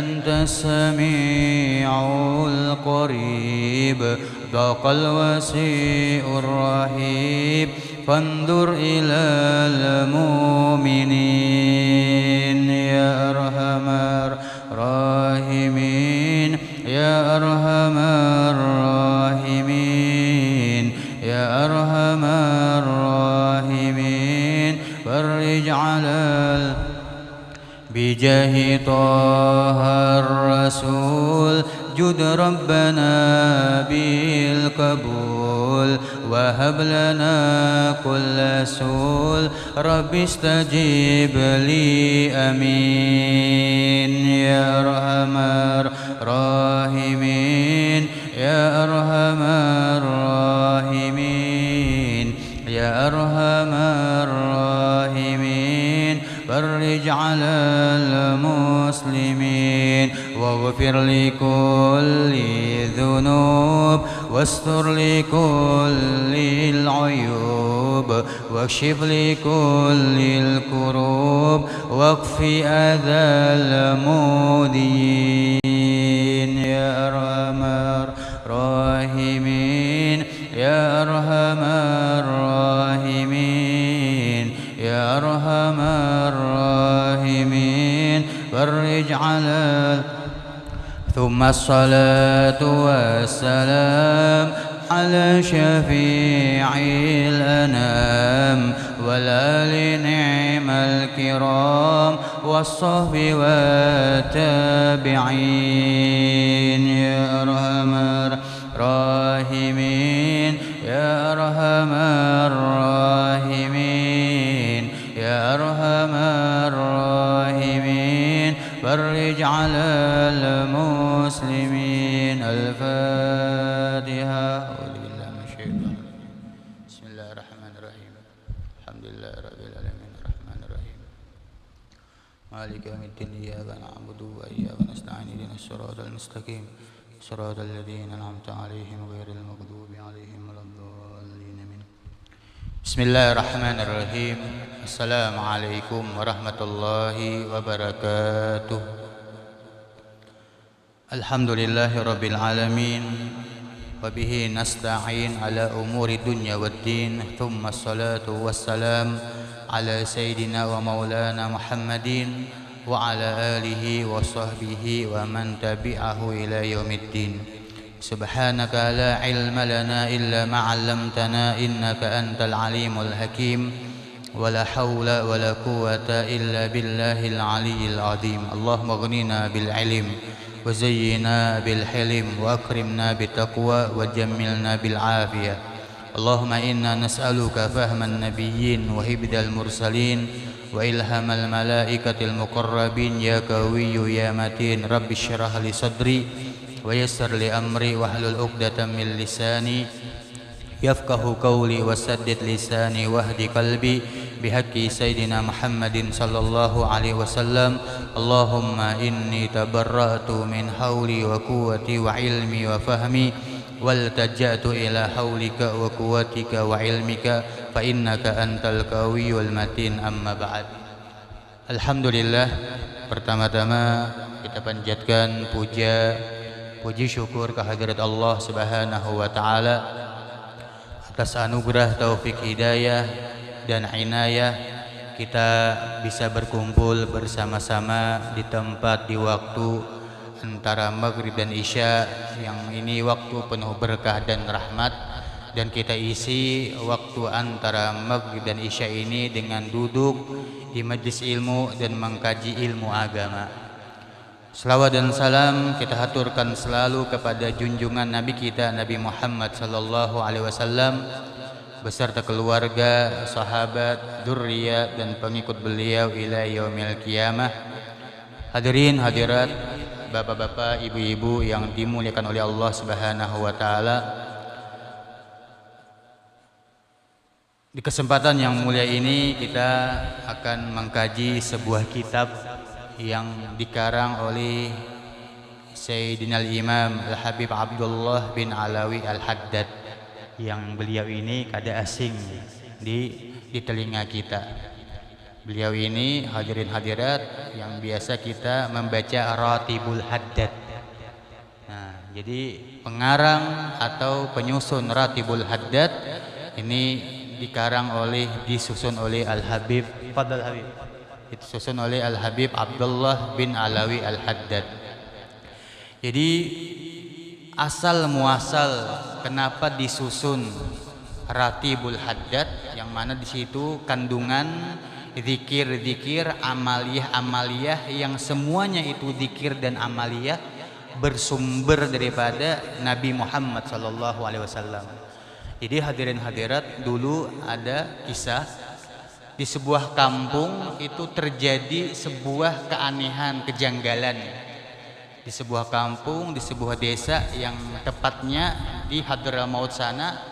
أنت السميع القريب ضاق الوسيع الرهيب فانظر إلى المؤمنين يا أرحم الراحمين يا أرحم الراحمين يا أرحم الراحمين فرج على بجاه طه الرسول جد ربنا بالقبول وهب لنا كل سول رب استجيب لي أمين يا أرحم الراحمين يا أرحم الراحمين يا أرحم الراحمين فرج على المسلمين واغفر لكل ذنوب واستر لكل العيوب واكشف لكل الكروب واكف أذى المؤذين يا أرحم الراحمين يا أرحم الراحمين يا أرحم الراحمين فرج على ثم الصلاة والسلام على شفيع الأنام والآل نعم الكرام والصحب والتابعين يا أرحم الراحمين يا أرحم الراحمين يا أرحم الراحمين فرج على المسلمين. الفاتحة. أعوذ بالله من الشيطان الرجيم. بسم الله الرحمن الرحيم. الحمد لله رب العالمين الرحمن الرحيم مالك يوم الدين إياك نعبد وإياك نستعين اهدنا الصراط المستقيم صراط الذين أنعمت عليهم غير المغضوب عليهم ولا الضالين آمين. بسم الله الرحمن الرحيم. Assalamualaikum warahmatullahi wabarakatuh. Alhamdulillahi rabbil alamin wa bihi nasta'in ala umuri dunya waddin. Thumma assalatu wassalam ala sayyidina wa maulana Muhammadin wa ala alihi wa sahbihi wa man tabi'ahu ila yaumiddin. Subhanaka la ilma lana illa ma 'allamtana innaka antal alimul hakim. ولا حول ولا قوة إلا بالله العلي العظيم. اللهم اغننا بالعلم وزينا بالحلم وأكرمنا بالتقوى وجملنا بالعافية. اللهم إنا نسألك فهم النبيين وحفظ المرسلين وإلهام الملائكة المقربين يا قوي يا متين. رب اشرح لي صدري ويسر لي أمري واحلل عقدة من لساني yafqahu qawli wa saddid lisani wahdi qalbi bihaqqi sayyidina Muhammadin sallallahu alaihi wasallam. Allahumma inni tabarra'tu min hawli wa quwwati wa ilmi wa fahmi wal taja'tu ila hawlika wa quwwatika wa ilmika fa innaka antal qawiyyul matin. Amma ba'd. Alhamdulillah, pertama-tama kita panjatkan puji syukur kehadirat Allah Subhanahu wa taala atas anugerah taufik hidayah dan inayah kita bisa berkumpul bersama-sama di tempat di waktu antara maghrib dan isya yang ini waktu penuh berkah dan rahmat, dan kita isi waktu antara maghrib dan isya ini dengan duduk di majlis ilmu dan mengkaji ilmu agama. Selawat dan salam kita haturkan selalu kepada junjungan Nabi kita Nabi Muhammad sallallahu alaihi wasallam beserta keluarga, sahabat, dzurriyyah dan pengikut beliau ila yaumil qiyamah. Hadirin hadirat, bapak-bapak, ibu-ibu yang dimuliakan oleh Allah Subhanahu wa taala. Di kesempatan yang mulia ini kita akan mengkaji sebuah kitab yang dikarang oleh Sayyidina Al-Imam Al-Habib Abdullah bin Alawi Al-Haddad, yang beliau ini kada asing di telinga kita. Beliau ini hadirin hadirat yang biasa kita membaca Ratibul Haddad. Nah, jadi pengarang atau penyusun Ratibul Haddad ini disusun oleh Al-Habib Fadl Habib. Disusun oleh Al-Habib Abdullah bin Alawi Al-Haddad. Jadi asal muasal kenapa disusun Ratibul Haddad, yang mana di situ kandungan zikir-zikir, amaliyah-amaliyah yang semuanya itu zikir dan amaliyah bersumber daripada Nabi Muhammad SAW. Jadi hadirin hadirat, dulu ada kisah di sebuah kampung itu terjadi sebuah keanehan, kejanggalan. Di sebuah kampung, di sebuah desa yang tepatnya di Hadramaut sana,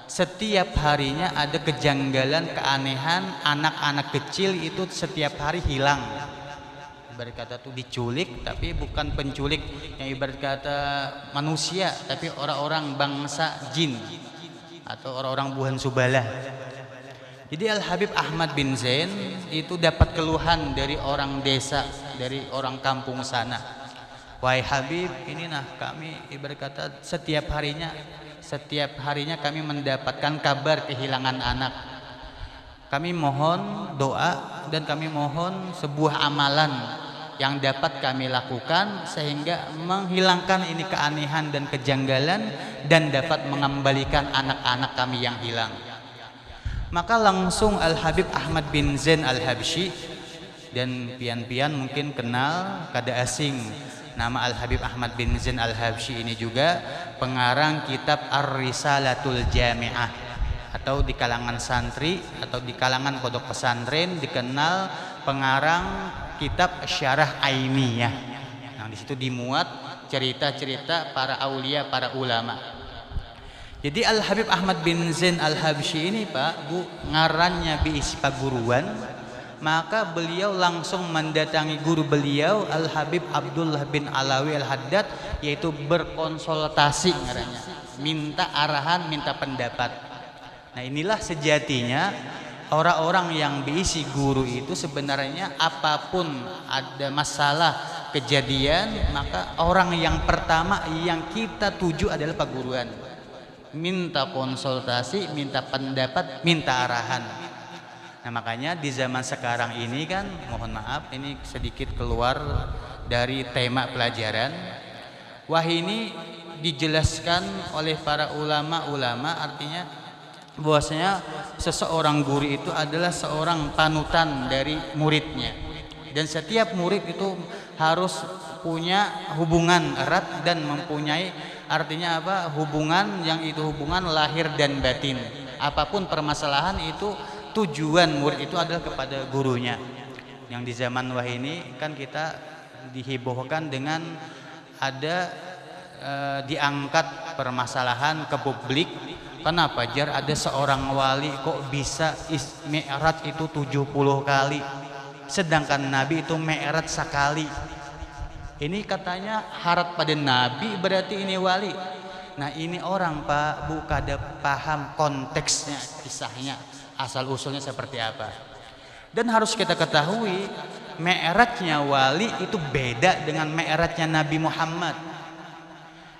setiap harinya ada kejanggalan, keanehan, anak-anak kecil itu setiap hari hilang. Ibarat kata tuh diculik, tapi bukan penculik yang ibarat kata manusia, tapi orang-orang bangsa jin atau orang-orang buhan subalah. Jadi Al-Habib Ahmad bin Zain itu dapat keluhan dari orang desa, dari orang kampung sana. Wahai Habib, ini kami ibarat kata setiap harinya kami mendapatkan kabar kehilangan anak. Kami mohon doa dan kami mohon sebuah amalan yang dapat kami lakukan sehingga menghilangkan ini keanehan dan kejanggalan dan dapat mengembalikan anak-anak kami yang hilang. Maka langsung Al-Habib Ahmad bin Zain Al-Habsyi, dan pian-pian mungkin kenal kada asing nama Al-Habib Ahmad bin Zain Al-Habsyi ini juga pengarang kitab Ar-Risalatul Jami'ah, atau di kalangan santri atau di kalangan pondok pesantren dikenal pengarang kitab Syarah Ainiyah. Nah, di situ dimuat cerita-cerita para aulia, para ulama. Jadi Al-Habib Ahmad bin Zain Al-Habsyi ini Pak Bu, ngarannya biisi paguruan, maka beliau langsung mendatangi guru beliau Al-Habib Abdullah bin Alawi Al-Haddad, yaitu berkonsultasi ngarannya, minta arahan, minta pendapat. Nah, inilah sejatinya orang-orang yang diisi guru itu sebenarnya apapun ada masalah kejadian, maka orang yang pertama yang kita tuju adalah paguruan. Minta konsultasi, minta pendapat, minta arahan. Nah, makanya di zaman sekarang ini kan, mohon maaf ini sedikit keluar dari tema pelajaran. Wah, ini dijelaskan oleh para ulama-ulama, artinya bahwasanya seseorang guru itu adalah seorang panutan dari muridnya, dan setiap murid itu harus punya hubungan erat dan mempunyai, artinya apa, hubungan yang itu hubungan lahir dan batin. Apapun permasalahan itu tujuan murid itu adalah kepada gurunya. Yang di zaman wah ini kan kita dihebohkan dengan ada diangkat permasalahan ke publik. Kenapa jar ada seorang wali kok bisa mi'raj itu 70 kali, sedangkan Nabi itu mi'raj sekali. Ini katanya harap pada Nabi, berarti ini wali. Nah, ini orang Pak Bu kada paham konteksnya, kisahnya, asal usulnya seperti apa. Dan harus kita ketahui, mi'rajnya wali itu beda dengan mi'rajnya Nabi Muhammad.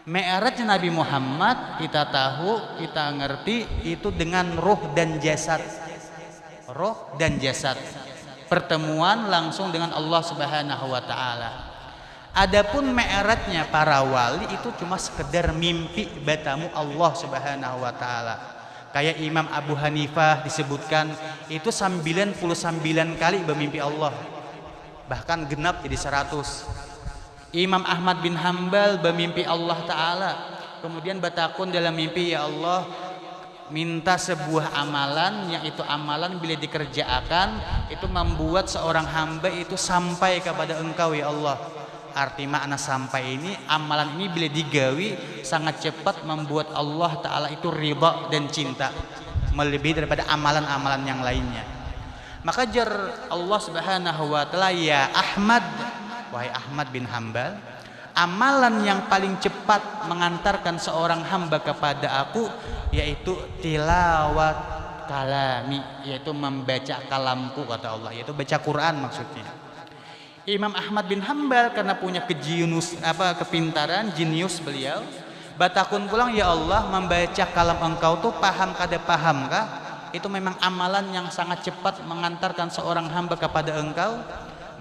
Mi'rajnya Nabi Muhammad kita tahu, kita ngerti itu dengan roh dan jasad. Roh dan jasad, pertemuan langsung dengan Allah Subhanahu wa taala. Adapun mi'rajnya para wali itu cuma sekedar mimpi bertemu Allah Subhanahu wa taala. Kayak Imam Abu Hanifah disebutkan itu 99 kali bermimpi Allah, bahkan genap jadi 100. Imam Ahmad bin Hambal bermimpi Allah Ta'ala, kemudian bertakun dalam mimpi, ya Allah, minta sebuah amalan, yang itu amalan bila dikerjakan itu membuat seorang hamba itu sampai kepada Engkau ya Allah. Arti makna sampai ini, amalan ini bila digawi sangat cepat membuat Allah Ta'ala itu ridha dan cinta, melebihi daripada amalan-amalan yang lainnya. Maka jar Allah Subhanahu wa taala, ya Ahmad, wahai Ahmad bin Hambal, amalan yang paling cepat mengantarkan seorang hamba kepada aku yaitu kalami, yaitu membaca kalamku kata Allah, yaitu baca Quran maksudnya. Imam Ahmad bin Hambal karena punya kepintaran, jenius beliau, batakun pulang, ya Allah, membaca kalam engkau tuh paham kada paham kah? Itu memang amalan yang sangat cepat mengantarkan seorang hamba kepada engkau.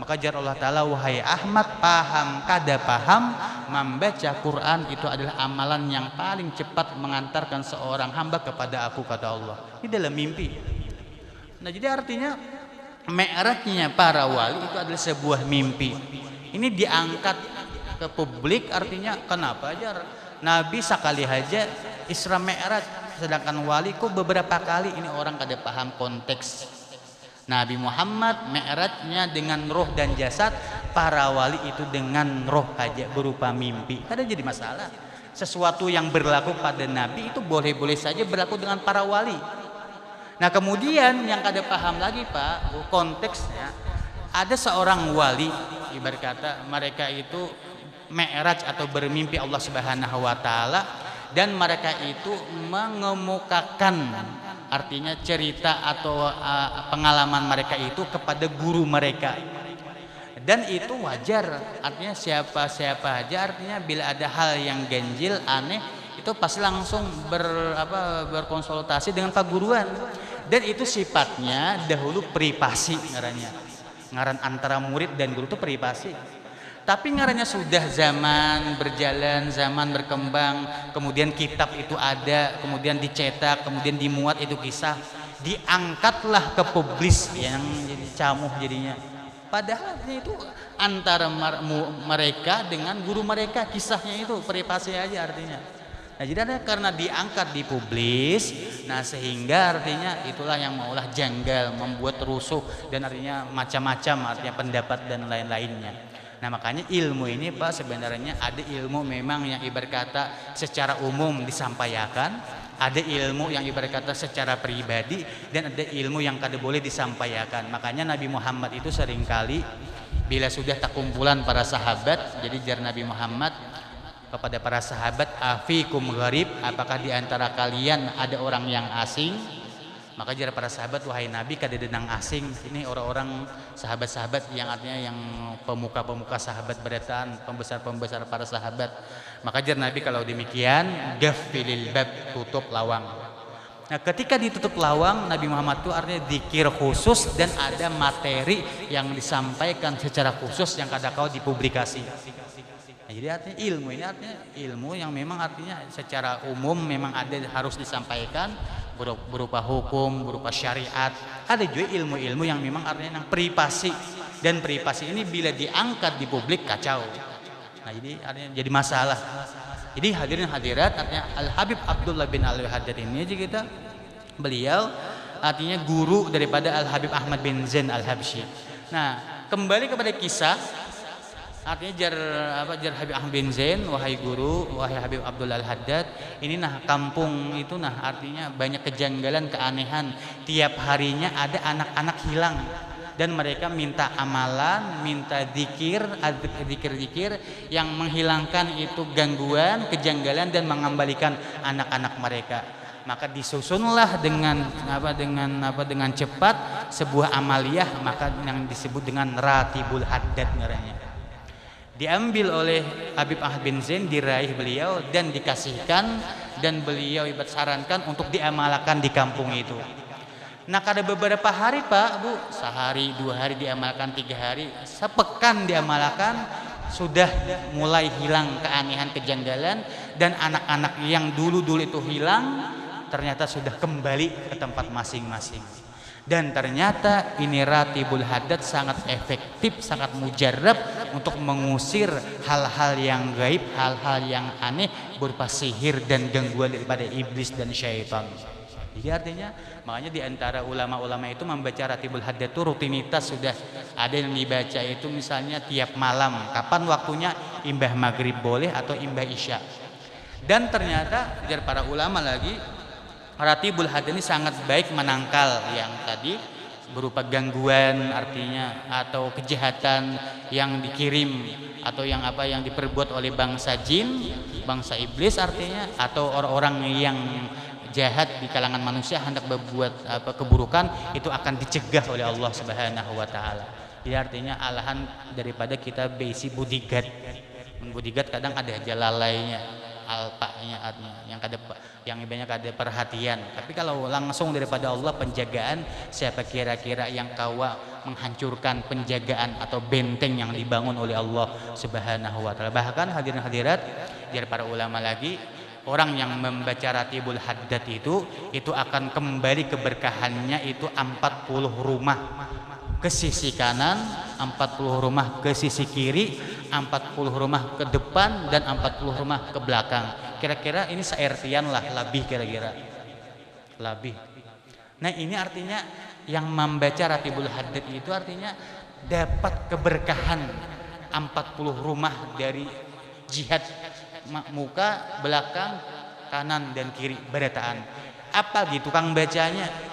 Maka jar Allah Ta'ala, wahai Ahmad, paham kada paham, membaca Quran itu adalah amalan yang paling cepat mengantarkan seorang hamba kepada aku kata Allah. Ini dalam mimpi. Nah, jadi artinya mi'rajnya para wali itu adalah sebuah mimpi. Ini diangkat ke publik, artinya kenapa aja Nabi sekali aja Isra Mi'raj, sedangkan wali kok beberapa kali. Ini orang kada paham konteks. Nabi Muhammad mi'rajnya dengan roh dan jasad, para wali itu dengan roh aja berupa mimpi. Kada jadi masalah. Sesuatu yang berlaku pada Nabi itu boleh-boleh saja berlaku dengan para wali. Nah, kemudian yang kada paham lagi Pak, konteksnya ada seorang wali, ibarat kata mereka itu mi'raj atau bermimpi Allah Subhanahu wa taala, dan mereka itu mengemukakan artinya cerita atau pengalaman mereka itu kepada guru mereka. Dan itu wajar, artinya siapa aja, artinya bila ada hal yang ganjil, aneh, itu pasti langsung berkonsultasi dengan paguruan. Dan itu sifatnya dahulu privasi ngaran antara murid dan guru itu privasi. Tapi ngarannya sudah zaman berjalan, zaman berkembang, kemudian kitab itu ada, kemudian dicetak, kemudian dimuat itu kisah, diangkatlah ke publis yang jadi camuh jadinya. Padahal itu antara mereka dengan guru mereka, kisahnya itu privasi aja artinya. Nah, jadi karena diangkat di publis, nah sehingga artinya itulah yang maulah janggal, membuat rusuh, dan artinya macam-macam artinya pendapat dan lain-lainnya. Nah, makanya ilmu ini Pak sebenarnya ada ilmu memang yang ibarat kata secara umum disampaikan, ada ilmu yang ibarat kata secara pribadi, dan ada ilmu yang kada boleh disampaikan. Makanya Nabi Muhammad itu seringkali bila sudah takumpulan para sahabat, jadi jar Nabi Muhammad kepada para sahabat, afikum gharib, apakah di antara kalian ada orang yang asing? Maka jar para sahabat, wahai Nabi, kada denang asing. Ini orang-orang sahabat-sahabat yang artinya yang pemuka-pemuka sahabat berataan, pembesar-pembesar para sahabat. Maka jar Nabi, kalau demikian gaffilil bab, tutup lawang. Nah, ketika ditutup lawang, Nabi Muhammad itu artinya zikir khusus dan ada materi yang disampaikan secara khusus yang kada kau dipublikasi. Nah, jadi artinya ilmu ini artinya ilmu yang memang artinya secara umum memang ada harus disampaikan, berupa hukum, berupa syariat. Ada juga ilmu-ilmu yang memang artinya yang privasi, dan privasi ini bila diangkat di publik kacau. Nah, jadi artinya jadi masalah. Jadi hadirin hadirat, artinya Al Habib Abdullah bin Alwi Haddad ini aja kita, beliau artinya guru daripada Al Habib Ahmad bin Zain Al Habsyi. Nah, kembali kepada kisah, artinya jar Habib Ahmad bin Zain, wahai guru, wahai Habib Abdullah Al Haddad, ini nah kampung itu nah artinya banyak kejanggalan, keanehan. Tiap harinya ada anak-anak hilang, dan mereka minta amalan, minta zikir yang menghilangkan itu gangguan, kejanggalan, dan mengembalikan anak-anak mereka. Maka disusunlah dengan cepat sebuah amaliyah, maka yang disebut dengan Ratibul Haddad ngarannya. Diambil oleh Habib Ahmad bin Zain, diraih beliau dan dikasihkan, dan beliau sarankan untuk diamalkan di kampung itu. Nah, kada beberapa hari Pak Bu, sehari, 2 hari diamalkan, 3 hari, sepekan diamalkan, sudah mulai hilang keanehan, kejanggalan, dan anak-anak yang dulu itu hilang ternyata sudah kembali ke tempat masing-masing. Dan ternyata ini Ratibul Haddad sangat efektif, sangat mujarab untuk mengusir hal-hal yang gaib, hal-hal yang aneh berupa sihir dan gangguan daripada iblis dan syaitan. Jadi artinya makanya di antara ulama-ulama itu membaca Ratibul Haddad itu rutinitas, sudah ada yang dibaca itu misalnya tiap malam. Kapan waktunya? Imbah maghrib boleh atau imbah isya. Dan ternyata jar para ulama lagi, Ratibul Haddad ini sangat baik menangkal yang tadi berupa gangguan artinya atau kejahatan yang dikirim atau yang diperbuat oleh bangsa jin, bangsa iblis artinya, atau orang-orang yang jahat di kalangan manusia hendak berbuat keburukan itu akan dicegah oleh Allah Subhanahu wa taala. Jadi artinya alahan daripada kita basic bodyguard. Bodyguard kadang ada jalalainya, alpanya yang banyak ada perhatian. Tapi kalau langsung daripada Allah penjagaan, siapa kira-kira yang kawa menghancurkan penjagaan atau benteng yang dibangun oleh Allah Subhanahu wa taala. Bahkan hadirin hadirat dari para ulama lagi, orang yang membaca Ratibul Haddad itu akan kembali keberkahannya itu 40 rumah ke sisi kanan, 40 rumah ke sisi kiri, 40 rumah ke depan, dan 40 rumah ke belakang. Kira-kira ini seertian lah, lebih kira-kira. Lebih. Nah ini artinya yang membaca Ratibul Haddad itu artinya dapat keberkahan 40 rumah dari jihad muka, belakang, kanan, dan kiri berataan. Apa gitu tukang bacanya?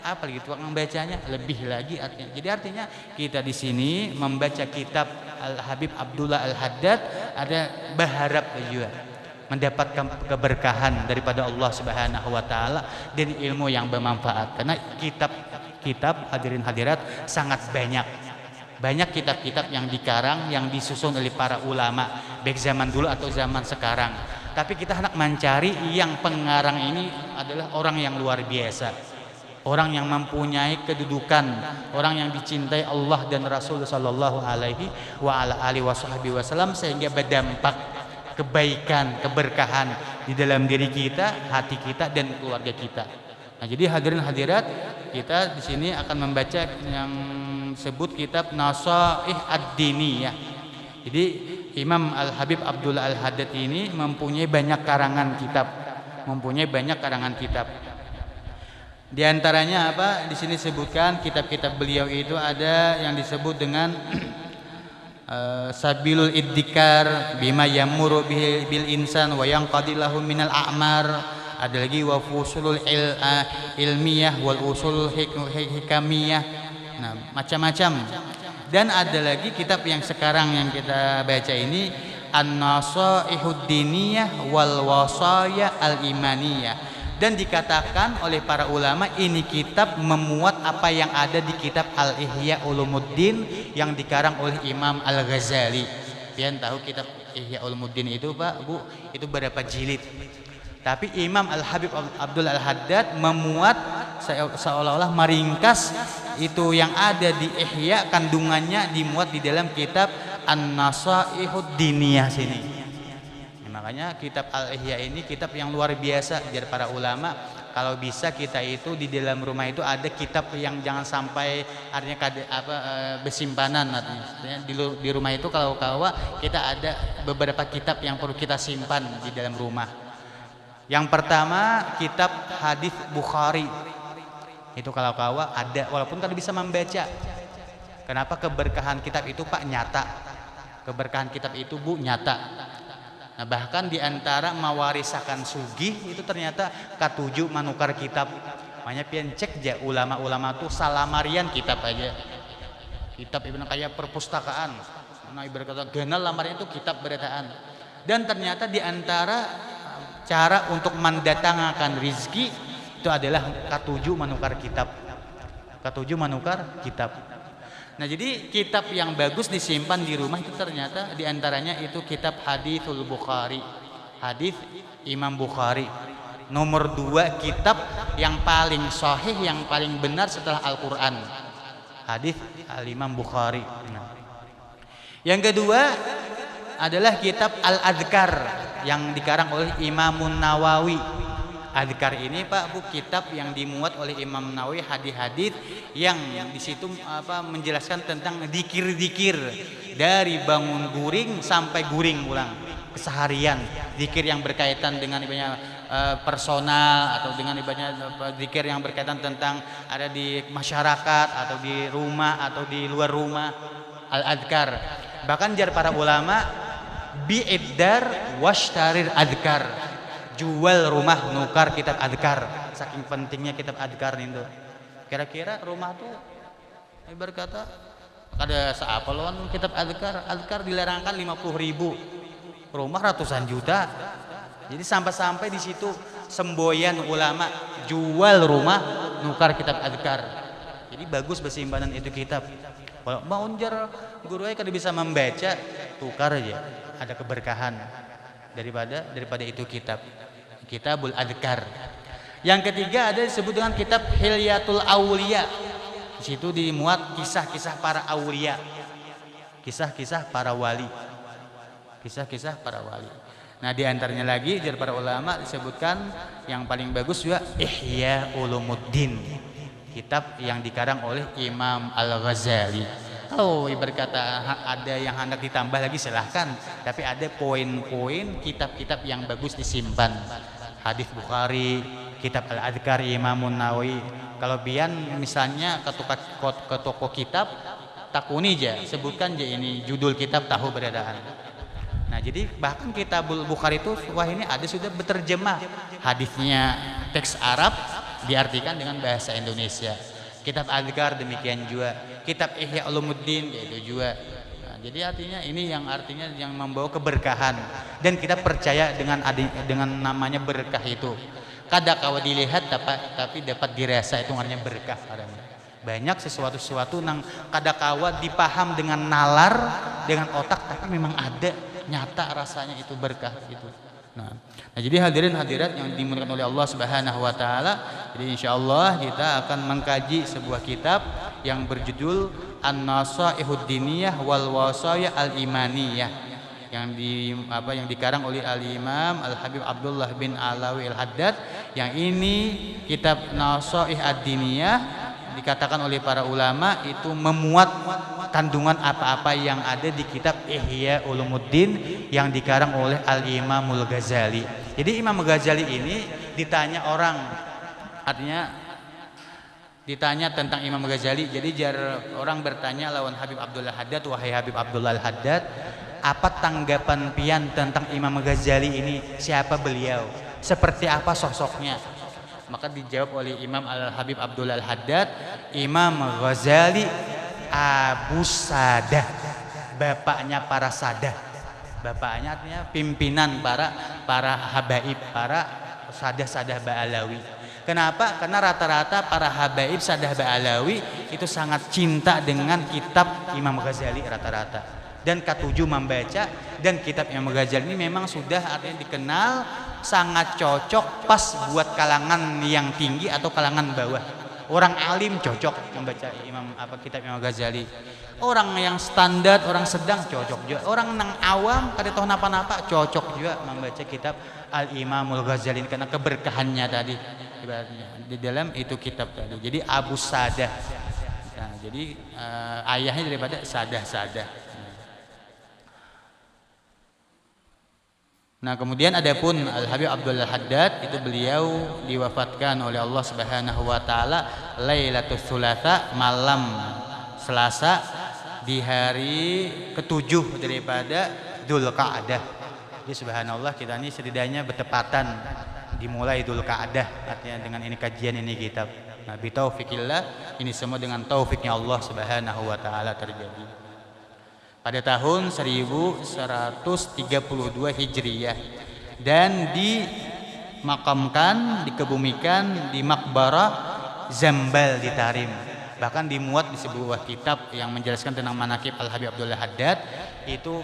Apa gitu tukang bacanya? Lebih lagi artinya. Jadi artinya kita di sini membaca kitab Al Habib Abdullah Al Haddad ada berharap juga mendapatkan keberkahan daripada Allah Subhanahu wa taala dan ilmu yang bermanfaat. Karena kitab hadirin hadirat sangat banyak. Banyak kitab-kitab yang dikarang, yang disusun oleh para ulama baik zaman dulu atau zaman sekarang. Tapi kita hendak mencari yang pengarang ini adalah orang yang luar biasa. Orang yang mempunyai kedudukan, orang yang dicintai Allah dan Rasul sallallahu alaihi wasallam sehingga berdampak kebaikan, keberkahan di dalam diri kita, hati kita, dan keluarga kita. Nah, jadi hadirin hadirat, kita di sini akan membaca yang sebut kitab Nasaih Ad-Diniyah. Jadi Imam Al Habib Abdullah Al Haddad ini mempunyai banyak karangan kitab. Di antaranya apa? Di sini sebutkan kitab-kitab beliau itu ada yang disebut dengan Sabilul Iddikar bima yamuru bil insan wa yanqadi lahu minal a'mar. Ada lagi wa fusulul ilmiyah wal usul hikamiyah. Nah, macam-macam. Dan ada lagi kitab yang sekarang yang kita baca ini An-Nasaihud Diniyah wal Wasaya Al-Imaniyah. Dan dikatakan oleh para ulama ini kitab memuat apa yang ada di kitab Al-Ihya Ulumuddin yang dikarang oleh Imam Al-Ghazali. Pian tahu kitab Ihya Ulumuddin itu Pak, Bu, itu berapa jilid? Tapi Imam Al-Habib Abdul Al-Haddad memuat seolah-olah meringkas itu yang ada di Ihya, kandungannya dimuat di dalam kitab An-Nasaihud Diniyah sini. Makanya kitab Al-Ihya ini kitab yang luar biasa dari para ulama. Kalau bisa kita itu di dalam rumah itu ada kitab yang jangan sampai artinya bersimpanan artinya. Di rumah itu kalau kita ada beberapa kitab yang perlu kita simpan di dalam rumah. Yang pertama kitab hadis Bukhari. Itu kalau ada walaupun kalau bisa membaca. Kenapa keberkahan kitab itu Pak nyata? Keberkahan kitab itu Bu nyata. Nah, bahkan diantara mawarisakan sugih itu ternyata K7 manukar kitab. Makanya pian cek aja ulama-ulama tuh salamarian kitab aja. Kitab ibarat kayak perpustakaan. Nah, ibarat kata genal lamarnya itu kitab berataan. Dan ternyata diantara cara untuk mendatangkan rizki itu adalah K7 manukar kitab. K7 manukar kitab. Nah, jadi kitab yang bagus disimpan di rumah itu ternyata diantaranya itu kitab Hadithul Bukhari, hadis Imam Bukhari. Nomor 2 kitab yang paling sahih, yang paling benar setelah Al-Quran, hadis Al-Imam Bukhari. Nah. Yang kedua adalah kitab Al-Adhkar yang dikarang oleh Imamun Nawawi. Adhkar ini Pak Bu kitab yang dimuat oleh Imam Nawawi hadis-hadis yang di situ menjelaskan tentang dikir-dikir dari bangun guring sampai guring ulang keseharian, dikir yang berkaitan dengan ibadah personal atau dengan ibadah dikir yang berkaitan tentang ada di masyarakat atau di rumah atau di luar rumah. Al-Adhkar bahkan jar para ulama bi'iddar washtarir adhkar, jual rumah nukar kitab adhkar, saking pentingnya kitab adhkar itu. Kira-kira rumah tuh ibarat kata ada seapa lawan kitab adhkar dilarangkan 50.000, rumah ratusan juta. Jadi sampai di situ semboyan ulama, jual rumah nukar kitab adkar. Jadi bagus bersimpanan itu kitab. Kalau mau jar guru kada bisa membaca, tukar aja, ada keberkahan daripada itu kitabul adkar. Yang ketiga ada disebut dengan kitab Hilyatul Auliya. Di situ dimuat kisah-kisah para aulia, kisah-kisah para wali, kisah-kisah para wali. Nah, di antaranya lagi dari para ulama disebutkan yang paling bagus juga Ihya Ulumuddin, kitab yang dikarang oleh Imam Al-Ghazali. Kalau berkata ada yang hendak ditambah lagi silahkan, tapi ada poin-poin kitab-kitab yang bagus disimpan. Hadis Bukhari, kitab Al-Adhkar Imamun Nawawi. Kalau bian misalnya ke toko kitab takuni aja, sebutkan aja ini judul kitab tahu beradaan. Nah, jadi bahkan kitabul Bukhari itu wah ini ada sudah berterjemah hadisnya teks Arab diartikan dengan bahasa Indonesia. Kitab Adhkar demikian juga, kitab Ihya Ulumuddin itu juga. Nah, jadi artinya ini yang artinya yang membawa keberkahan dan kita percaya dengan namanya berkah itu. Kada kawa dilihat tapi dapat dirasa itu artinya berkah. Banyak sesuatu nang kada kawa dipaham dengan nalar dengan otak tapi memang ada nyata rasanya itu berkah itu. Nah, jadi hadirin hadirat yang dimuliakan oleh Allah Subhanahu wa taala, jadi insyaallah kita akan mengkaji sebuah kitab yang berjudul An-Nasaihud Diniyah wal Wasaya Al-Imaniyah yang dikarang oleh Al-Imam Al-Habib Abdullah bin Alawi Al-Haddad. Yang ini kitab Nasaih Ad-Diniyah dikatakan oleh para ulama itu memuat kandungan apa-apa yang ada di kitab Ihya Ulumuddin yang dikarang oleh Al-Imamul Ghazali. Jadi Imam Ghazali ini ditanya orang, artinya ditanya tentang Imam Ghazali. Jadi orang bertanya lawan Habib Abdullah Haddad, wahai Habib Abdullah Haddad, apa tanggapan pian tentang Imam Ghazali ini? Siapa beliau? Seperti apa sosoknya? Maka dijawab oleh Imam Al-Habib Abdullah Al-Haddad, Imam Ghazali Abu Sadah, bapaknya para sadah. Bapaknya artinya pimpinan para habaib, para sadah-sadah Ba'alawi. Kenapa? Karena rata-rata para habaib sadah Ba'alawi itu sangat cinta dengan kitab Imam Ghazali rata-rata. Dan ketujuh membaca, dan kitab Imam Ghazali ini memang sudah artinya dikenal sangat cocok pas buat kalangan yang tinggi atau kalangan bawah. Orang alim cocok membaca kitab Imam Ghazali. Orang yang standar, orang sedang cocok juga. Orang nang awam kada tahu napa-napa cocok juga membaca kitab Al-Imamul Ghazali karena keberkahannya tadi di dalam itu kitab tadi. Jadi Abu Sadah. Nah, jadi ayahnya daripada Sadah-Sadah. Nah, kemudian adapun Al-Habib Abdullah Haddad itu beliau diwafatkan oleh Allah Subhanahu wa taala Lailatul Tsulatsa, malam Selasa di hari ke-7 daripada Dzulqa'dah. Jadi subhanallah kita ini setidaknya bertepatan dimulai Dzulqa'dah, artinya dengan ini kajian ini kitab. Nah, bi taufikillah, ini semua dengan taufiknya Allah Subhanahu wa taala terjadi. Pada tahun 1132 Hijriyah dan dimakamkan, dikebumikan di Makbarah Zambal di Tarim. Bahkan dimuat di sebuah kitab yang menjelaskan tentang manaqib Al-Habib Abdullah Haddad itu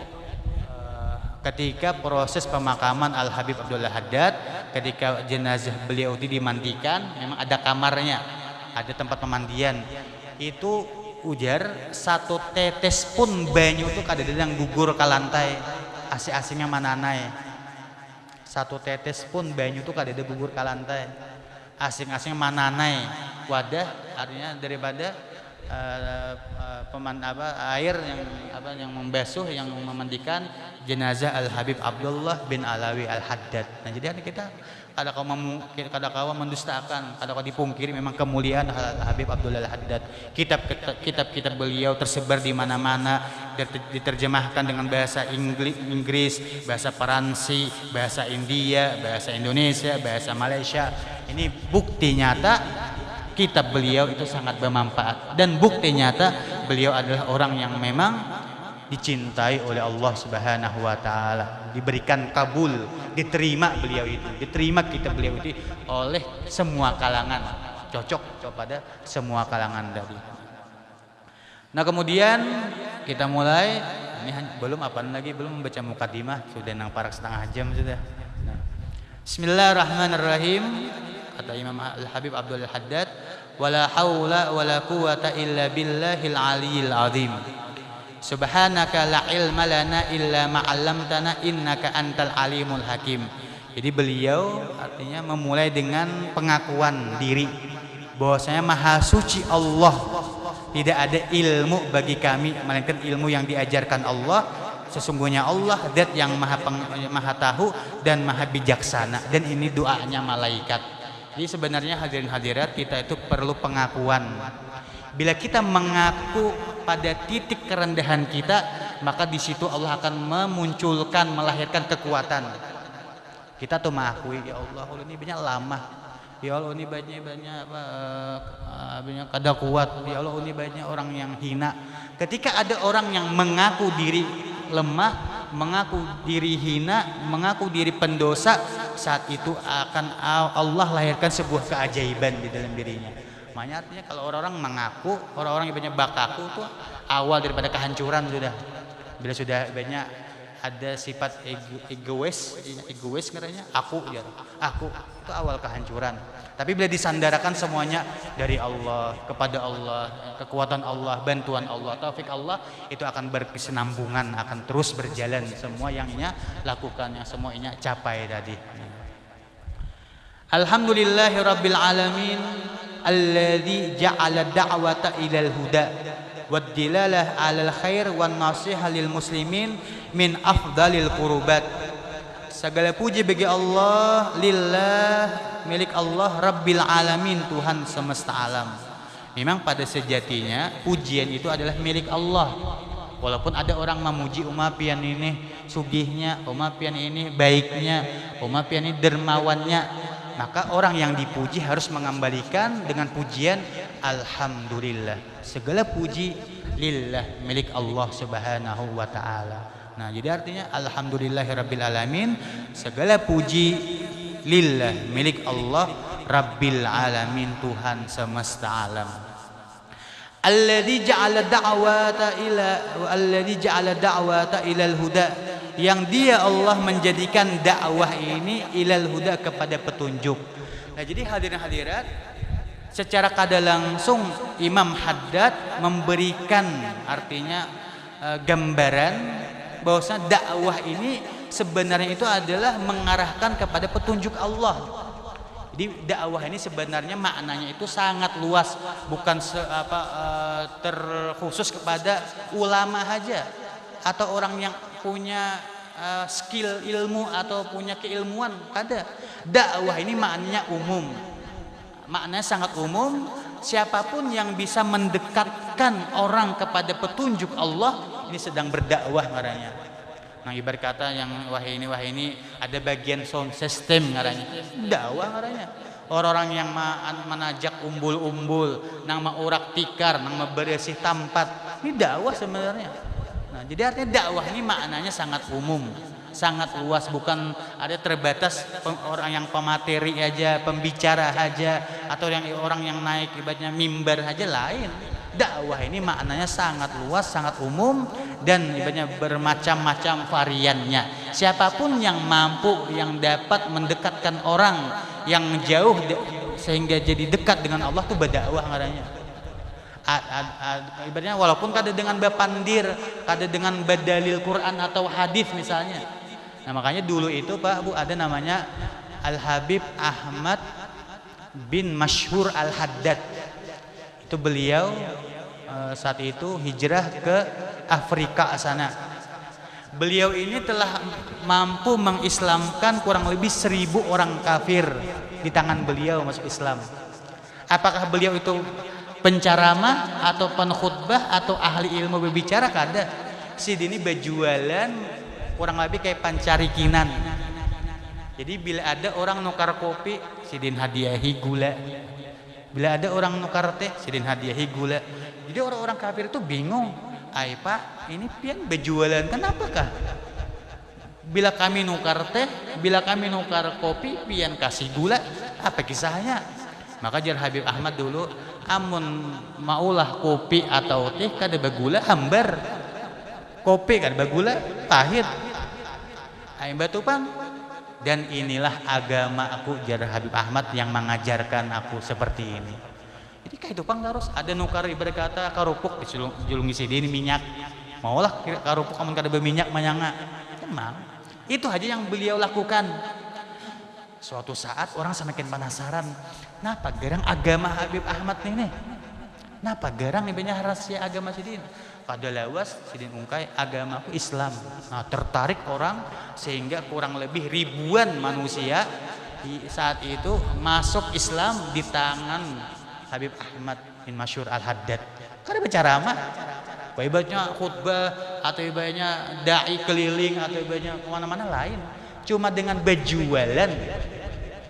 ketika proses pemakaman Al-Habib Abdullah Haddad, ketika jenazah beliau dimandikan, memang ada kamarnya, ada tempat pemandian. Itu ujar satu tetes pun banyu itu kada ada yang gugur ke lantai, asing-asingnya mananai. Satu tetes pun banyu itu kada ada gugur ke lantai, asing-asing mananai. Wadah artinya daripada air yang membasuh, yang memandikan jenazah Al-Habib Abdullah bin Alawi Al-Haddad. Nah, jadi kita kada kawa mendustakan, kada kawa dipungkiri memang kemuliaan Al-Habib Abdullah Al-Haddad. Kitab beliau tersebar di mana-mana, diterjemahkan dengan bahasa Inggris, bahasa Peransi, bahasa India, bahasa Indonesia, bahasa Malaysia. Ini bukti nyata kitab beliau itu sangat bermanfaat, dan bukti nyata beliau adalah orang yang memang dicintai oleh Allah Subhanahu wa taala, diberikan kabul, diterima beliau itu, diterima kita beliau itu oleh semua kalangan, cocok pada semua kalangan tadi. Nah, kemudian kita mulai, ini belum apaan lagi, belum membaca mukadimah, sudah nang parak setengah jam sudah. Nah. Bismillahirrahmanirrahim. Kata Imam Al-Habib Abdul Haddad, wala haula wala quwata illa billahil aliyil azim. Subhanaka la ilma lana illa ma 'allamtana innaka antal alimul hakim. Jadi beliau artinya memulai dengan pengakuan diri bahwasanya maha suci Allah. Tidak ada ilmu bagi kami melainkan ilmu yang diajarkan Allah. Sesungguhnya Allah zat yang maha tahu dan maha bijaksana. Dan ini doanya malaikat. Jadi sebenarnya hadirin hadirat kita itu perlu pengakuan. Bila kita mengaku pada titik kerendahan kita, maka di situ Allah akan memunculkan, melahirkan kekuatan. Kita tuh mengakui, ya Allah ini banyak lama, ya Allah ini banyak kada kuat, ya Allah ini banyak orang yang hina. Ketika ada orang yang mengaku diri lemah, mengaku diri hina, mengaku diri pendosa, saat itu akan Allah lahirkan sebuah keajaiban di dalam dirinya. Makanya artinya kalau orang-orang mengaku, orang-orang yang banyak bakaku itu awal daripada kehancuran sudah. Bila sudah banyak ada sifat egois katanya, aku itu awal kehancuran. Tapi bila disandarakan semuanya dari Allah, kepada Allah, kekuatan Allah, bantuan Allah, taufik Allah, itu akan berkesinambungan, akan terus berjalan semua yang inya lakukan, yang semua inya capai tadi. Alhamdulillahirabbil alamin alladzi ja'ala da'wata ilal huda wad dilalah 'alal khair wan nasihah lil muslimin min afdalil qurubat. Segala puji bagi Allah, lillah, milik Allah, Rabbil alamin, Tuhan semesta alam. Memang pada sejatinya pujian itu adalah milik Allah. Walaupun ada orang memuji umapian ini sugihnya, umapian ini baiknya, umapian ini dermawannya, maka orang yang dipuji harus mengembalikan dengan pujian alhamdulillah. Segala puji lillah, milik Allah Subhanahu wa taala. Nah, jadi artinya alhamdulillahirabbil alamin, segala puji lillah, milik Allah Rabbil alamin, Tuhan semesta alam. Alladzi ja'ala da'wata ilal huda, yang dia Allah menjadikan dakwah ini ilal huda, kepada petunjuk. Nah, jadi hadirin hadirat, secara kada langsung Imam Haddad memberikan artinya gambaran bahwasanya dakwah ini sebenarnya itu adalah mengarahkan kepada petunjuk Allah. Jadi dakwah ini sebenarnya maknanya itu sangat luas, bukan terkhusus kepada ulama saja atau orang yang punya skill ilmu atau punya keilmuan. Kada. Dakwah ini maknanya umum. Maknanya sangat umum. Siapapun yang bisa mendekatkan orang kepada petunjuk Allah, ini sedang berdakwah ngarannya. Nah, ibarat kata yang wah ini ada bagian sound system ngarannya. Dakwah ngarannya. Orang-orang yang menajak umbul-umbul, nang maurak tikar, nang membersih tempat, ini dakwah sebenarnya. Nah, jadi artinya dakwah ini maknanya sangat umum, sangat luas, bukan ada terbatas orang yang pemateri aja, pembicara aja, atau yang orang yang naik ibaratnya mimbar aja, lain. Dakwah ini maknanya sangat luas, sangat umum, dan ibaratnya bermacam-macam variannya. Siapapun yang mampu, yang dapat mendekatkan orang yang jauh sehingga jadi dekat dengan Allah, itu berdakwah ngarannya. Ibaratnya walaupun kada dengan bapandir, kada dengan badalil Quran atau hadis misalnya. Nah, makanya dulu itu Pak Bu ada namanya Al-Habib Ahmad bin Masyhur Al-Haddad. Itu beliau saat itu hijrah ke Afrika sana. Beliau ini telah mampu mengislamkan kurang lebih 1000 orang kafir di tangan beliau masuk Islam. Apakah beliau itu penceramah atau penkhutbah atau ahli ilmu berbicara? Kada. Sidini berjualan kurang lebih kayak pancarikinan. Jadi bila ada orang nukar kopi, sidin hadiahi gula. Bila ada orang nukar teh, sidin hadiahi gula. Jadi orang-orang kafir itu bingung, "Ai Pak, ini pian berjualan kenapakah? Bila kami nukar teh, bila kami nukar kopi, pian kasih gula, apa kisahnya?" Maka jar Habib Ahmad dulu, "Amun maulah kopi atau teh kada bagula hambar. Kopi kada bagula pahit." Ai batu pang. Dan inilah agama aku, jar Habib Ahmad, yang mengajarkan aku seperti ini. Jadi kayak itu pang terus ada nukar ibarat kata karupuk dijulungi sidin minyak. Maulah karupuk amun kada berminyak manyanga. Emang itu aja yang beliau lakukan. Suatu saat orang semakin penasaran, napa garang agama Habib Ahmad nih? Napa garang nih banyak rahasia agama sidin? Pada lawas sidin ungkai agamaku Islam. Nah, tertarik orang sehingga kurang lebih ribuan manusia saat itu masuk Islam di tangan Habib Ahmad bin Masyur Al-Haddad. Kada bicara mah ibadahnya khutbah atau ibadahnya dai keliling atau ibadahnya kemana-mana lain, cuma dengan berjualan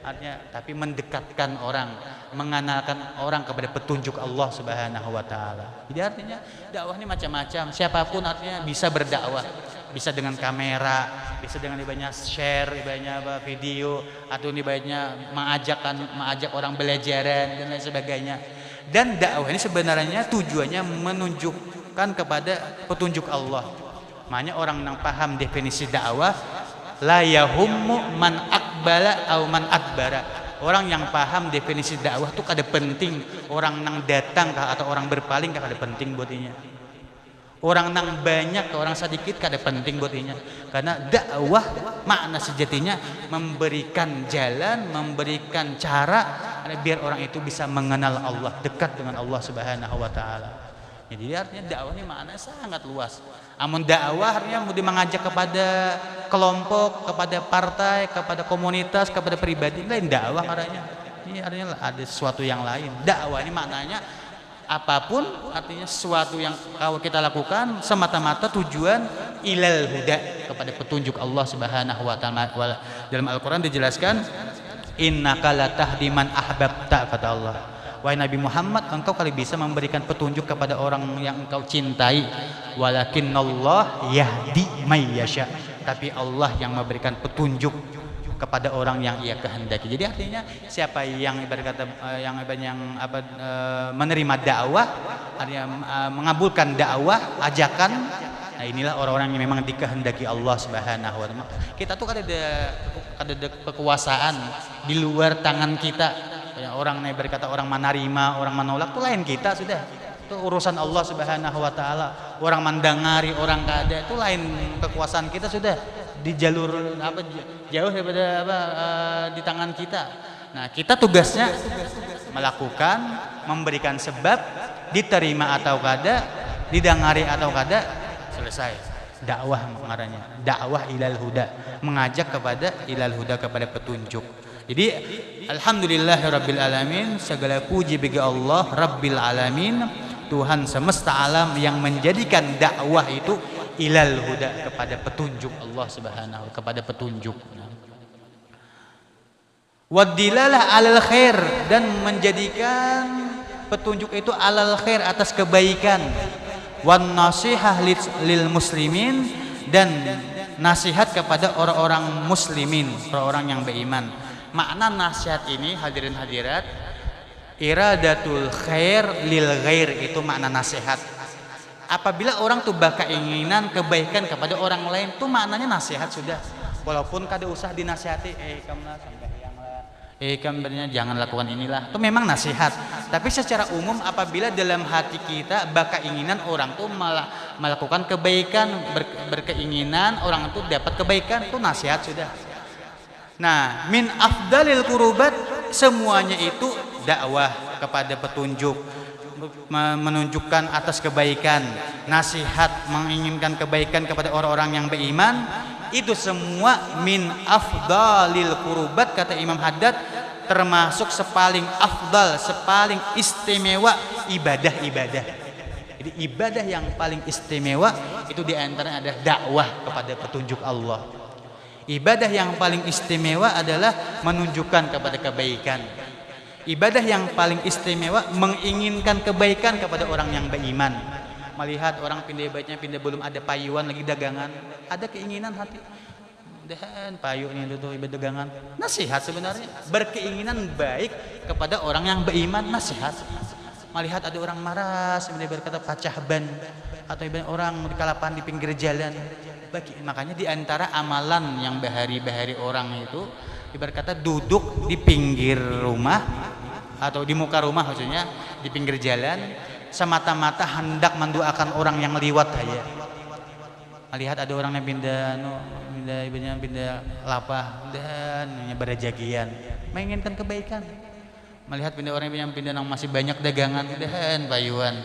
artinya, tapi mendekatkan orang, mengenalkan orang kepada petunjuk Allah Subhanahu wa taala. Jadi artinya dakwah ini macam-macam, siapapun artinya bisa berdakwah, bisa dengan kamera, bisa dengan ibadahnya share, ibadahnya video, atau ibadahnya mengajak orang belajaran dan lain sebagainya. Dan dakwah ini sebenarnya tujuannya menunjukkan kepada petunjuk Allah. Makanya orang yang paham definisi dakwah, la yahummu man akbala au man adbara. Orang yang paham definisi dakwah tuh kada penting orang nang datang kah atau orang berpaling kah, kada penting buat inya. Orang nang banyak kah orang sedikit kada penting buat inya. Karena dakwah makna sejatinya memberikan jalan, memberikan cara biar orang itu bisa mengenal Allah, dekat dengan Allah Subhanahu wa taala. Jadi artinya dakwah ini maknanya sangat luas. Amun dakwah artinya mau mengajak kepada kelompok, kepada partai, kepada komunitas, kepada pribadi, lain dakwah artinya. Ini artinya ada sesuatu yang lain. Dakwah ini maknanya apapun, artinya sesuatu yang kalau kita lakukan semata-mata tujuan ilal huda, kepada petunjuk Allah Subhanahu wa taala. Dalam Al-Qur'an dijelaskan, innaka latahdi man ahbabta, kata Allah. Wahai Nabi Muhammad, engkau kali bisa memberikan petunjuk kepada orang yang engkau cintai. Walakinnallah yahdi may yasha. Tapi Allah yang memberikan petunjuk kepada orang yang ia kehendaki. Jadi artinya siapa yang ibarat kata menerima dakwah, artinya mengabulkan dakwah, ajakan, nah inilah orang-orang yang memang dikehendaki Allah Subhanahu wa taala. Kita tuh kada ada kekuasaan di luar tangan kita. Orang yang berkata orang menerima, orang menolak itu lain kita sudah. Itu urusan Allah Subhanahu wa taala. Orang mendangari, orang kada itu lain kekuasaan kita sudah. Di jalur jauh daripada di tangan kita. Nah, kita tugasnya melakukan, memberikan sebab, diterima atau kada, didangari atau kada, selesai. Dakwah ngarannya, dakwah ilal huda, mengajak kepada ilal huda, kepada petunjuk. Jadi alhamdulillahirabbil alamin, segala puji bagi Allah Rabbil alamin, Tuhan semesta alam yang menjadikan dakwah itu ilal huda, kepada petunjuk Allah Subhanahu, kepada petunjuk. Wadilalah alal khair, dan menjadikan petunjuk itu alal khair, atas kebaikan. Wan nasihah lil muslimin, dan nasihat kepada orang-orang muslimin, orang-orang yang beriman. Makna nasihat ini hadirin hadirat, iradatul khair lil ghair, itu makna nasihat. Apabila orang tuh berkeinginan kebaikan kepada orang lain, tuh maknanya nasihat sudah. Walaupun kada usah dinasihati, kamu kamu jangan lakukan inilah, itu memang nasihat. Tapi secara umum apabila dalam hati kita berkeinginan orang tuh malah melakukan kebaikan, berkeinginan orang itu dapat kebaikan, itu nasihat sudah. Nah, min afdalil qurubat, semuanya itu dakwah kepada petunjuk, menunjukkan atas kebaikan, nasihat, menginginkan kebaikan kepada orang-orang yang beriman. Itu semua min afdalil qurubat, kata Imam Haddad, termasuk sepaling afdal, sepaling istimewa ibadah-ibadah. Jadi ibadah yang paling istimewa itu diantaranya adalah dakwah kepada petunjuk Allah. Ibadah yang paling istimewa adalah menunjukkan kepada kebaikan. Ibadah yang paling istimewa menginginkan kebaikan kepada orang yang beriman. melihat orang pindah baitnya pindah belum ada payuan lagi dagangan, ada keinginan hati dan payunya itu tuh ibadah dagangan, nasihat sebenarnya, berkeinginan baik kepada orang yang beriman, nasihat. Melihat ada orang marah sebenarnya berkata pacah ban atau ibadah orang di kalapan di pinggir jalan, makanya di antara amalan yang bahari-bahari orang itu ibarat kata duduk di pinggir rumah atau di muka rumah, maksudnya di pinggir jalan semata-mata hendak mendoakan orang yang liwat aja. Melihat ada orang yang pindah lapah dan berajagian, menginginkan kebaikan. Melihat pindah orang yang pindah masih banyak dagangan dan payuan.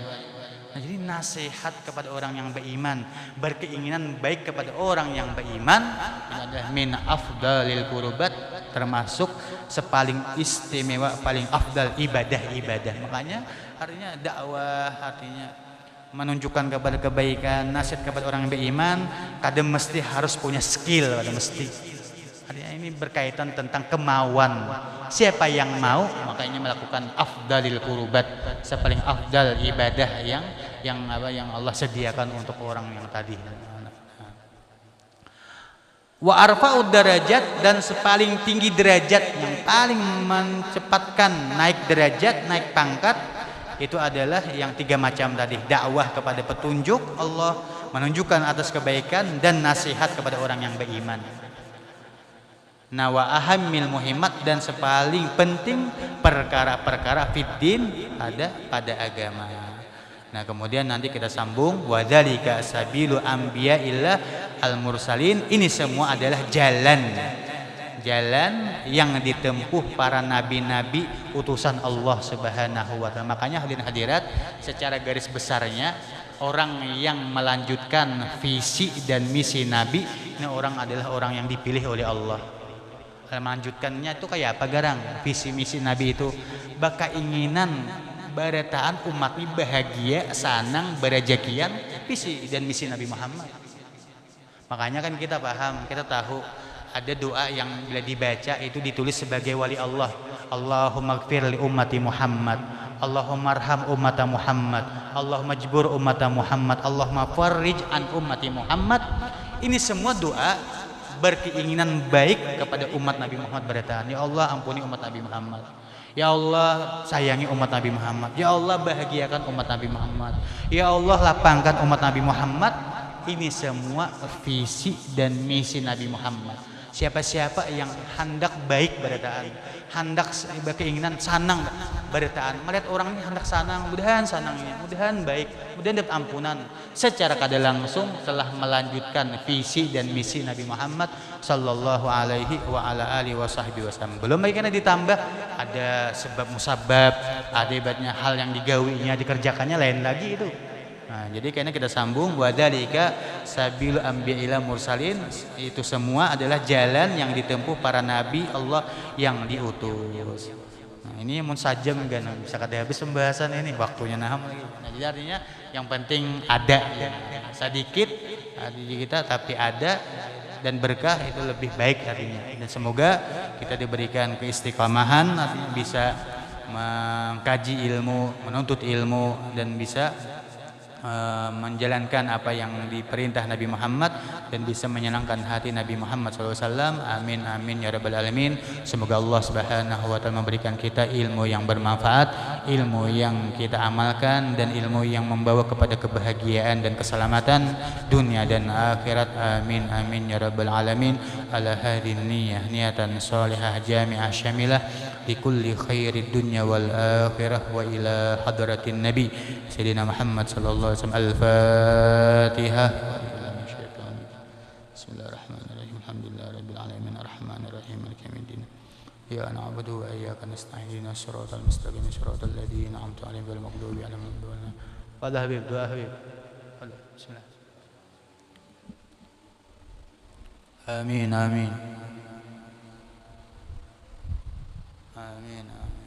Nah, jadi nasihat kepada orang yang beriman, berkeinginan baik kepada orang yang beriman, ini adalah min afdalil qurubat, termasuk sepaling istimewa, paling afdal ibadah-ibadah. Makanya artinya dakwah, artinya menunjukkan kepada kebaikan, nasihat kepada orang yang beriman, kadang mesti harus punya skill, kadang mesti. Artinya ini berkaitan tentang kemauan. Siapa yang mau, maka ini melakukan afdalil qurubat, sepaling afdal ibadah yang Allah sediakan untuk orang yang tadi. Wa arfa'ud darajat, dan sepaling tinggi derajat, yang paling mencepatkan naik derajat, naik pangkat, itu adalah yang 3 macam tadi. Dakwah kepada petunjuk Allah, menunjukkan atas kebaikan, dan nasihat kepada orang yang beriman. Nah, wa ahammil muhimmat, dan sepaling penting perkara-perkara fiddin ada pada agama. Nah, kemudian nanti kita sambung wa dzalika sabilu anbiya'illah al-mursalin. Ini semua adalah jalan yang ditempuh para nabi-nabi utusan Allah Subhanahu wa taala. Makanya hadirin hadirat, secara garis besarnya orang yang melanjutkan visi dan misi nabi ini adalah orang yang dipilih oleh Allah. Melanjutkannya itu kayak apa garang? Visi misi nabi itu keinginan barataan umat ini bahagia, sanang, berajakian, visi dan misi Nabi Muhammad. Makanya kan kita paham, kita tahu ada doa yang bila dibaca itu ditulis sebagai wali Allah. Allahumma gfir li ummati Muhammad, Allahumma arham ummata Muhammad, Allahumma jbur ummata Muhammad, Allahumma farrij an ummati Muhammad. Ini semua doa berkeinginan baik kepada umat Nabi Muhammad, barataan ya Allah ampuni umat Nabi Muhammad, ya Allah sayangi umat Nabi Muhammad, ya Allah bahagiakan umat Nabi Muhammad, ya Allah lapangkan umat Nabi Muhammad. Ini semua visi dan misi Nabi Muhammad. Siapa-siapa yang hendak baik barataan, hendak berkeinginan sanang barataan, melihat orang ini hendak sanang, mudahan sanangnya, mudahan baik, mudahan dapat ampunan, secara kada langsung telah melanjutkan visi dan misi Nabi Muhammad sallallahu alaihi wa ala alihi wasallam. Belum lagi karena ditambah ada sebab musabab, ada ibaratnya hal yang digawinya, dikerjakannya lain lagi itu. Nah, jadi kayaknya kita sambung wa dzalika sabilu anbiya'il mursalin, itu semua adalah jalan yang ditempuh para nabi Allah yang diutus. Nah, ini mun sajam kan bisa kada habis pembahasan ini, waktunya naham lagi. Nah, jadi artinya yang penting ada ya. Sedikit di kita tapi ada dan berkah itu lebih baik artinya. Dan semoga kita diberikan keistiqomahan, artinya bisa mengkaji ilmu, menuntut ilmu, dan bisa menjalankan apa yang diperintah Nabi Muhammad dan bisa menyenangkan hati Nabi Muhammad SAW. Amin amin ya rabbal alamin. Semoga Allah Subhanahu wa taala memberikan kita ilmu yang bermanfaat, ilmu yang kita amalkan, dan ilmu yang membawa kepada kebahagiaan dan keselamatan dunia dan akhirat. Amin amin ya rabbal alamin. Ala hadin niyah niatan salihah jami'ah syamilah li kulli khairid dunya wal akhirah wa ila hadratin nabi sayyidina Muhammad sallallahu alaihi wasallam. Al-Fatihah. Bismillahirrahmanirrahim. Alhamdulillahirabbil alamin arrahmanir rahim maliki yaumiddin. Iyyaka na'budu wa iyyaka nasta'in ihdinas siratal mustaqim siratal ladzina an'amta 'alaihim ghairil maghdubi 'alaihim waladdallin. Qala habib doa habib. Bismillah. Amin amin. Amin amin.